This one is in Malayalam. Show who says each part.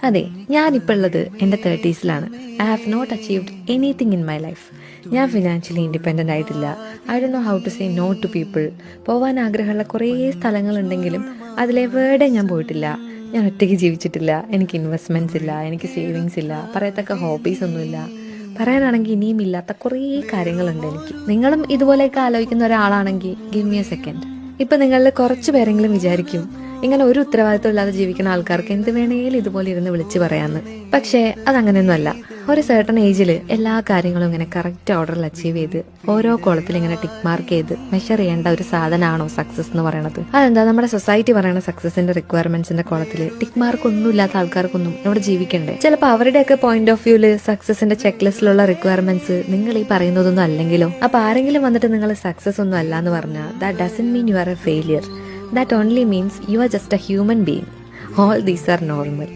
Speaker 1: അതെ, ഞാനിപ്പോൾ ഉള്ളത് എൻ്റെ 30s. I have not achieved anything in my life. ഞാൻ ഫിനാൻഷ്യലി ഇൻഡിപെൻഡൻ്റ് ആയിട്ടില്ല. I don't know how to say no to people. പോകാൻ ആഗ്രഹമുള്ള കുറേ സ്ഥലങ്ങളുണ്ടെങ്കിലും അതിലെവിടെയും ഞാൻ പോയിട്ടില്ല. ഞാൻ ഒറ്റയ്ക്ക് ജീവിച്ചിട്ടില്ല. എനിക്ക് ഇൻവെസ്റ്റ്മെൻറ്റ്സ് ഇല്ല, എനിക്ക് സേവിങ്സ് ഇല്ല, പറയത്തക്ക ഹോബീസ് ഒന്നുമില്ല. പറയാനാണെങ്കിൽ ഇനിയും ഇല്ലാത്ത കുറേ കാര്യങ്ങളുണ്ട് എനിക്ക്. നിങ്ങളും ഇതുപോലെയൊക്കെ ആലോചിക്കുന്ന ഒരാളാണെങ്കിൽ ഗിവ് മി എ സെക്കൻഡ്. ഇപ്പം നിങ്ങളിൽ കുറച്ച് പേരെങ്കിലും വിചാരിക്കും, ഇങ്ങനെ ഒരു ഉത്തരവാദിത്വം ഇല്ലാതെ ജീവിക്കുന്ന ആൾക്കാർക്ക് എന്ത് വേണേലും ഇതുപോലെ ഇരുന്ന് വിളിച്ച് പറയാമെന്ന്. പക്ഷേ അതങ്ങനെയൊന്നുമല്ല. ഒരു സർട്ടൺ ഏജിൽ എല്ലാ കാര്യങ്ങളും ഇങ്ങനെ കറക്റ്റ് ഓർഡറിൽ അച്ചീവ് ചെയ്ത് ഓരോ കോളത്തിൽ ഇങ്ങനെ ടിക്ക് മാർക്ക് ചെയ്ത് മെഷർ ചെയ്യേണ്ട ഒരു സാധനമാണോ സക്സസ് എന്ന് പറയുന്നത്? അതെന്താ, നമ്മുടെ സൊസൈറ്റി പറയുന്ന സക്സസിന്റെ റിക്വയർമെന്റ്സിന്റെ കോളത്തിൽ ടിക്ക് മാർക്ക് ഒന്നും ഇല്ലാത്ത ആൾക്കാർക്കൊന്നും ഇവിടെ ജീവിക്കണ്ടേ? ചിലപ്പോൾ അവരുടെയൊക്കെ പോയിന്റ് ഓഫ് വ്യൂല് സക്സസിന്റെ ചെക്ക് ലിസ്റ്റിലുള്ള റിക്വയർമെന്റ്സ് നിങ്ങൾ ഈ പറയുന്നതൊന്നും അല്ലെങ്കിലോ? അപ്പൊ ആരെങ്കിലും വന്നിട്ട് നിങ്ങൾ സക്സസ് ഒന്നും അല്ല എന്ന് പറഞ്ഞാൽ that doesn't mean you are A failure. That only means you are just a human being. All these are normal.